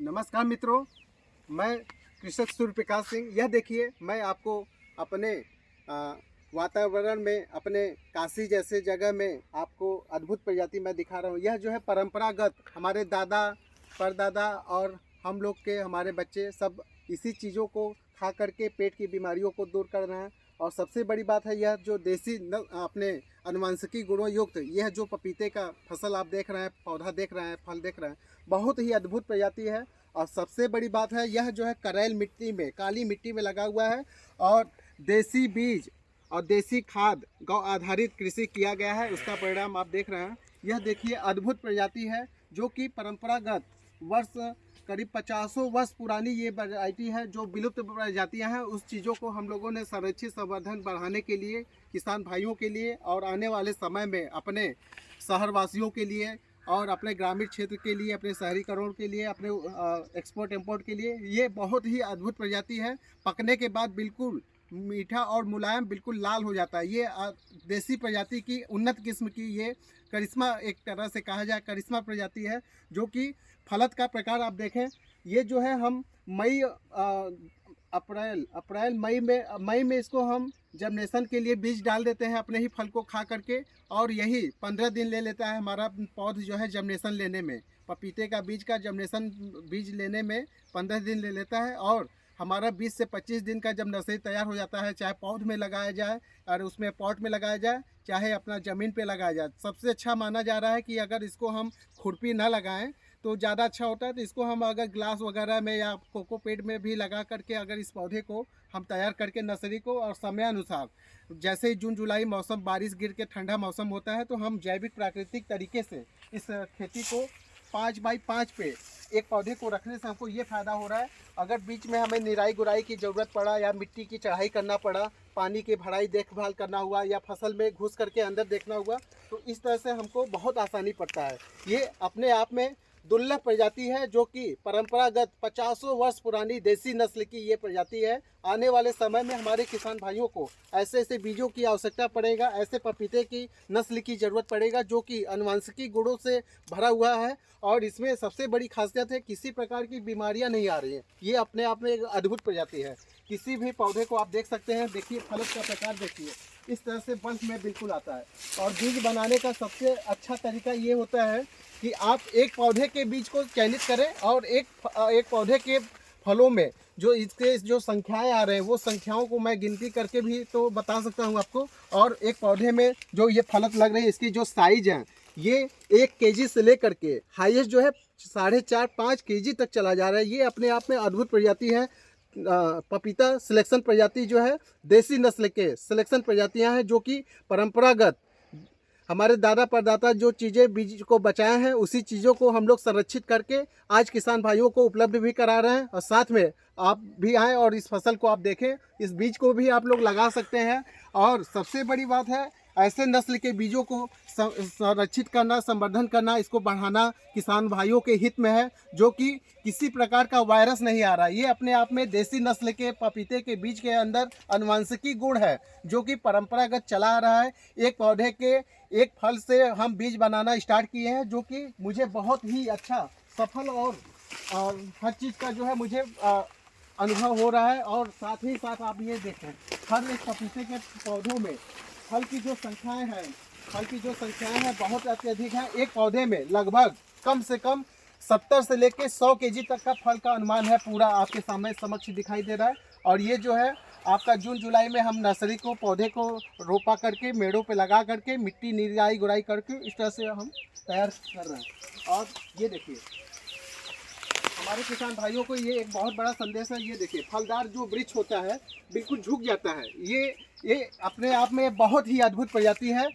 नमस्कार मित्रों, मैं कृषक सूर्य प्रकाश सिंह। यह देखिए, मैं आपको अपने वातावरण में, अपने काशी जैसे जगह में आपको अद्भुत प्रजाति मैं दिखा रहा हूँ। यह जो है परंपरागत हमारे दादा परदादा और हम लोग के हमारे बच्चे सब इसी चीज़ों को खा करके पेट की बीमारियों को दूर कर रहे हैं। और सबसे बड़ी बात है, यह जो देसी अपने अनुवांशिकी गुणों युक्त यह जो पपीते का फसल आप देख रहे हैं, पौधा देख रहे हैं, फल देख रहे हैं, बहुत ही अद्भुत प्रजाति है। और सबसे बड़ी बात है, यह जो है करैल मिट्टी में, काली मिट्टी में लगा हुआ है और देसी बीज और देसी खाद गौ आधारित कृषि किया गया है। उसका परिणाम आप देख रहे हैं। यह देखिए, अद्भुत प्रजाति है जो कि परंपरागत वर्ष करीब 50 वर्ष पुरानी ये वैरायटी है। जो विलुप्त प्रजातियां हैं उस चीज़ों को हम लोगों ने संरक्षित संवर्धन बढ़ाने के लिए, किसान भाइयों के लिए और आने वाले समय में अपने शहरवासियों के लिए और अपने ग्रामीण क्षेत्र के लिए, अपने शहरीकरण के लिए, अपने एक्सपोर्ट इंपोर्ट के लिए ये बहुत ही अद्भुत प्रजाति है। पकने के बाद बिल्कुल मीठा और मुलायम, बिल्कुल लाल हो जाता है। ये देसी प्रजाति की उन्नत किस्म की ये करिश्मा, एक तरह से कहा जाए करिश्मा प्रजाति है। जो कि फलत का प्रकार आप देखें, ये जो है हम मई अप्रैल मई में इसको हम जर्मिनेशन के लिए बीज डाल देते हैं अपने ही फल को खा करके। और यही 15 दिन ले लेता है हमारा पौध जो है जर्मिनेशन लेने में। पपीते का बीज का जर्मिनेशन बीज लेने में 15 दिन ले लेता है। और हमारा 20 से 25 दिन का जब नर्सरी तैयार हो जाता है, चाहे पौध में लगाया जाए और उसमें पॉट में लगाया जाए, चाहे अपना ज़मीन पे लगाया जाए, सबसे अच्छा माना जा रहा है कि अगर इसको हम खुरपी ना लगाएं तो ज़्यादा अच्छा होता है। तो इसको हम अगर ग्लास वगैरह में या कोकोपेट में भी लगा करके अगर इस पौधे को हम तैयार करके नर्सरी को, और समय अनुसार जैसे ही जून जुलाई मौसम बारिश गिर के ठंडा मौसम होता है, तो हम जैविक प्राकृतिक तरीके से इस खेती को 5 बाई 5 पे एक पौधे को रखने से हमको ये फ़ायदा हो रहा है। अगर बीच में हमें निराई गुराई की ज़रूरत पड़ा या मिट्टी की चढ़ाई करना पड़ा, पानी की भराई देखभाल करना हुआ या फसल में घुस करके अंदर देखना हुआ, तो इस तरह से हमको बहुत आसानी पड़ता है। ये अपने आप में दुर्लभ प्रजाति है जो कि परंपरागत 50 वर्ष पुरानी देसी नस्ल की ये प्रजाति है। आने वाले समय में हमारे किसान भाइयों को ऐसे ऐसे बीजों की आवश्यकता पड़ेगा, ऐसे पपीते की नस्ल की ज़रूरत पड़ेगा जो कि अनुवांशिकी गुणों से भरा हुआ है। और इसमें सबसे बड़ी खासियत है, किसी प्रकार की बीमारियां नहीं आ रही हैं। ये अपने आप में एक अद्भुत प्रजाति है। किसी भी पौधे को आप देख सकते हैं, देखिए फलक का प्रकार देखिए, इस तरह से बंच में बिल्कुल आता है। और बीज बनाने का सबसे अच्छा तरीका ये होता है कि आप एक पौधे के बीज को चयनित करें और एक पौधे के फलों में जो इसके जो संख्याएं आ रहे हैं, वो संख्याओं को मैं गिनती करके भी तो बता सकता हूं आपको। और एक पौधे में जो ये फलक लग रही है, इसकी जो साइज है, ये 1 केजी से लेकर के हाईएस्ट जो है 4.5-5 केजी तक चला जा रहा है। ये अपने आप में अद्भुत प्रजाति है। पपीता सिलेक्शन प्रजाति जो है, देसी नस्ल के सिलेक्शन प्रजातियां हैं जो कि परंपरागत हमारे दादा परदादा जो चीज़ें बीज को बचाए हैं, उसी चीज़ों को हम लोग संरक्षित करके आज किसान भाइयों को उपलब्ध भी करा रहे हैं। और साथ में आप भी आएँ और इस फसल को आप देखें, इस बीज को भी आप लोग लगा सकते हैं। और सबसे बड़ी बात है, ऐसे नस्ल के बीजों को संरक्षित करना, संवर्धन करना, इसको बढ़ाना किसान भाइयों के हित में है। जो कि किसी प्रकार का वायरस नहीं आ रहा है। ये अपने आप में देसी नस्ल के पपीते के बीज के अंदर अनुवांशिकी गुण है जो कि परंपरागत चला आ रहा है। एक पौधे के एक फल से हम बीज बनाना स्टार्ट किए हैं, जो कि मुझे बहुत ही अच्छा सफल और हर चीज़ का जो है मुझे अनुभव हो रहा है। और साथ ही साथ आप ये देखें, हर एक पपीते के पौधों में फल की जो संख्याएं हैं बहुत अत्यधिक है। एक पौधे में लगभग कम से कम 70 से लेकर 100 केजी तक का फल का अनुमान है। पूरा आपके सामने समक्ष दिखाई दे रहा है। और ये जो है आपका जून जुलाई में हम नर्सरी को, पौधे को रोपा करके मेड़ों पे लगा करके मिट्टी निराई गुड़ाई करके इस तरह से हम तैयार कर रहे हैं। और ये देखिए, हमारे किसान भाइयों को ये एक बहुत बड़ा संदेश है। ये देखिए, फलदार जो वृक्ष होता है बिल्कुल झुक जाता है। ये अपने आप में बहुत ही अद्भुत प्रजाति है।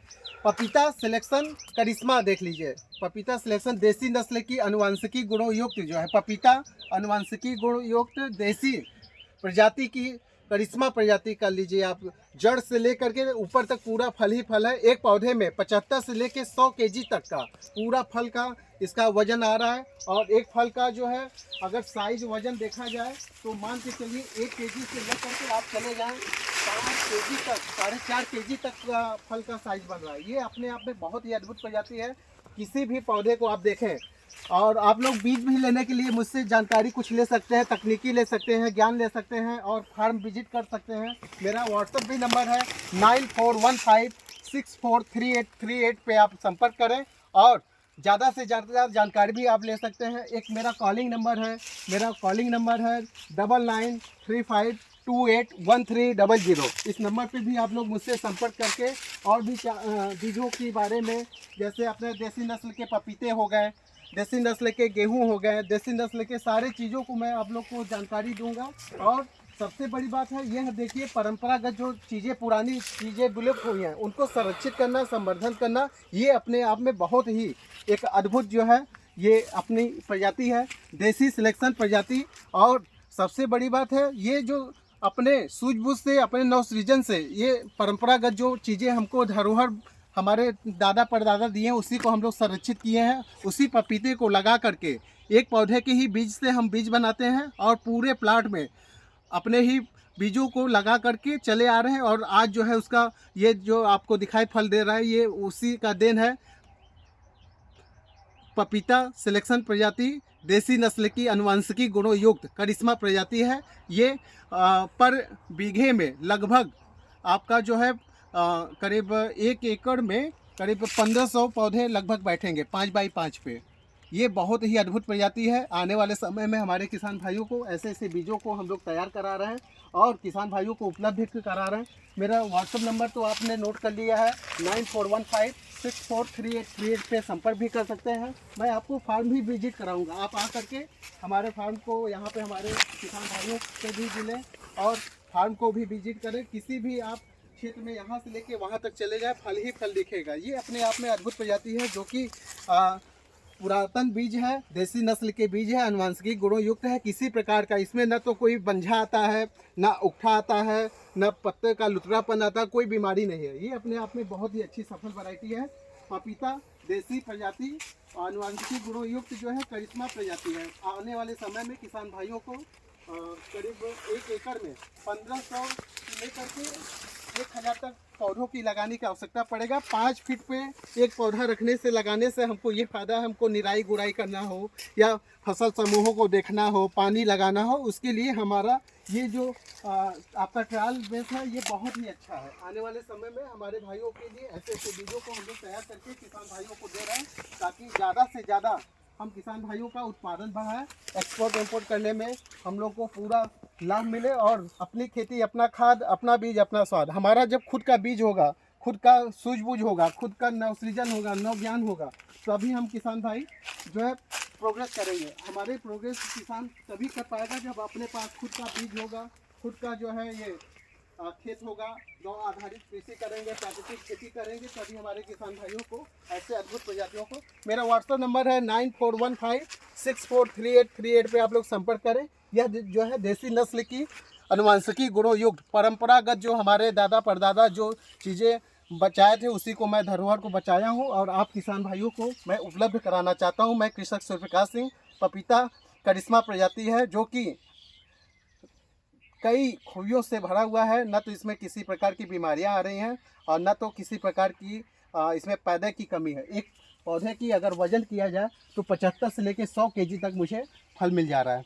पपीता सिलेक्शन करिश्मा देख लीजिए, पपीता सिलेक्शन देसी नस्ल की अनुवांशिकी गुणों युक्त जो है पपीता, अनुवांशिकी गुण युक्त देसी प्रजाति की करिश्मा प्रजाति कर लीजिए आप। जड़ से लेकर के ऊपर तक पूरा फल ही फल है। एक पौधे में 75 से लेकर 100 केजी तक का पूरा फल का इसका वजन आ रहा है। और एक फल का जो है अगर साइज वजन देखा जाए तो मान के चलिए 1 केजी से लेकर के आप चले जाएं 5 केजी तक, 4.5 केजी तक का फल का साइज बन रहा है। ये अपने आप में बहुत ही अद्भुत प्रजाति है। किसी भी पौधे को आप देखें, और आप लोग बीज भी लेने के लिए मुझसे जानकारी कुछ ले सकते हैं, तकनीकी ले सकते हैं, ज्ञान ले सकते हैं और फार्म विजिट कर सकते हैं। मेरा व्हाट्सअप भी नंबर है 9415643838 पे आप संपर्क करें और ज़्यादा से ज़्यादा जानकारी भी आप ले सकते हैं। एक मेरा कॉलिंग नंबर है 9935281300। इस नंबर पे भी आप लोग मुझसे संपर्क करके और भी बीजों के बारे में, जैसे अपने देसी नस्ल के पपीते हो गए, देसी नस्ल के गेहूं हो गए, देसी नस्ल के सारे चीज़ों को मैं आप लोग को जानकारी दूंगा। और सबसे बड़ी बात है यह देखिए, परंपरागत जो चीज़ें, पुरानी चीज़ें विलुप्त हुई हैं, उनको संरक्षित करना, संवर्धन करना, ये अपने आप में बहुत ही एक अद्भुत जो है ये अपनी प्रजाति है, देसी सिलेक्शन प्रजाति। और सबसे बड़ी बात है ये जो अपने सूझबूझ से, अपने नवसृजन से ये परंपरागत जो चीज़ें हमको धरोहर हमारे दादा परदादा दिए हैं, उसी को हम लोग संरक्षित किए हैं। उसी पपीते को लगा करके एक पौधे के ही बीज से हम बीज बनाते हैं और पूरे प्लाट में अपने ही बीजों को लगा करके चले आ रहे हैं। और आज जो है उसका ये जो आपको दिखाई फल दे रहा है, ये उसी का देन है। पपीता सिलेक्शन प्रजाति, देसी नस्ल की अनुवांशिकी गुणों युक्त करिश्मा प्रजाति है। ये पर बीघे में लगभग आपका जो है करीब 1 एकड़ में करीब 1500 पौधे लगभग बैठेंगे 5 बाई 5 पे। ये बहुत ही अद्भुत प्रजाति है। आने वाले समय में हमारे किसान भाइयों को ऐसे ऐसे बीजों को हम लोग तैयार करा रहे हैं और किसान भाइयों को उपलब्ध करा रहे हैं। मेरा व्हाट्सअप नंबर तो आपने नोट कर लिया है 9415643838 पे संपर्क भी कर सकते हैं। मैं आपको फार्म भी विजिट कराऊंगा, आप आ करके हमारे फार्म को, यहाँ पे हमारे किसान भाइयों से भी मिलें और फार्म को भी विजिट करें। किसी भी आप क्षेत्र में यहाँ से लेके वहाँ तक चले जाए, फल ही फल दिखेगा। ये अपने आप में अद्भुत प्रजाति है जो कि पुरातन बीज है, देसी नस्ल के बीज है, अनुवांशिकी गुणों युक्त है। किसी प्रकार का इसमें न तो कोई बंझा आता है, ना उगठा आता है, न पत्ते का लुतरापन आता है, कोई बीमारी नहीं है। ये अपने आप में बहुत ही अच्छी सफल वैरायटी है। पपीता देसी प्रजाति, अनुवांशिकी गुणों युक्त जो है करिश्मा प्रजाति है। आने वाले समय में किसान भाइयों को करीब 1 एकड़ में 1500 लेकर के 1000 तक पौधों की लगाने की आवश्यकता पड़ेगा। 5 फीट पे एक पौधा रखने से, लगाने से हमको ये फ़ायदा है, हमको निराई गुड़ाई करना हो या फसल समूहों को देखना हो, पानी लगाना हो, उसके लिए हमारा ये जो आपका ट्रायल बेस है ये बहुत ही अच्छा है। आने वाले समय में हमारे भाइयों के लिए ऐसे ऐसे बीजों को हम लोग तैयार करके किसान भाइयों को दे रहे हैं ताकि ज़्यादा से ज़्यादा हम किसान भाइयों का उत्पादन बढ़ाएं, एक्सपोर्ट इम्पोर्ट करने में हम लोग को पूरा लाभ मिले और अपनी खेती, अपना खाद, अपना बीज, अपना स्वाद। हमारा जब खुद का बीज होगा, खुद का सूझबूझ होगा, खुद का नवसृजन होगा, नव ज्ञान होगा, तभी हम किसान भाई जो है प्रोग्रेस करेंगे। हमारे प्रोग्रेस किसान तभी कर पाएगा जब अपने पास खुद का बीज होगा, खुद का जो है ये खेत होगा, गौ आधारित कृषि करेंगे, प्राकृतिक खेती करेंगे, तभी हमारे किसान भाइयों को ऐसे अद्भुत प्रजातियों को। मेरा व्हाट्सअप नंबर है 9415643838 पे आप लोग संपर्क करें। यह जो है देसी नस्ल की अनुवांशिकी गुणों युक्त परंपरागत जो हमारे दादा परदादा जो चीज़ें बचाए थे, उसी को मैं धरोहर को बचाया हूँ और आप किसान भाइयों को मैं उपलब्ध कराना चाहता हूँ। मैं कृषक सूर्यप्रकाश सिंह। पपीता करिश्मा प्रजाति है जो कि कई खूबियों से भरा हुआ है। न तो इसमें किसी प्रकार की बीमारियां आ रही हैं और न तो किसी प्रकार की इसमें पैदा की कमी है। एक पौधे की अगर वजन किया जाए तो 75 से लेकर 100 केजी तक मुझे फल मिल जा रहा है।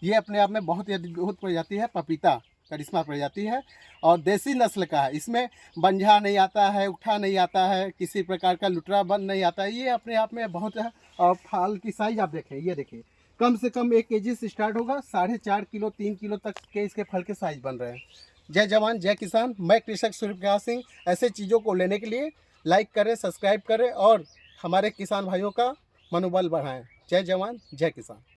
ये अपने आप में बहुत ही अद्भुत प्रजाति है। पपीता करिश्मा प्रजाति है और देसी नस्ल का है। इसमें बंझा नहीं आता है, उठा नहीं आता है, किसी प्रकार का लुटरा बन नहीं आता है। ये अपने आप में बहुत है। और फल की साइज आप देखें, ये देखिए, कम से कम 1 केजी से स्टार्ट होगा, 4.5 किलो 3 किलो तक के इसके फल के साइज बन रहे हैं। जय जवान जय किसान। मैं कृषक सूर्यप्रकाश सिंह। ऐसे चीज़ों को लेने के लिए लाइक करें, सब्सक्राइब करें और हमारे किसान भाइयों का मनोबल बढ़ाएं। जय जवान जय किसान।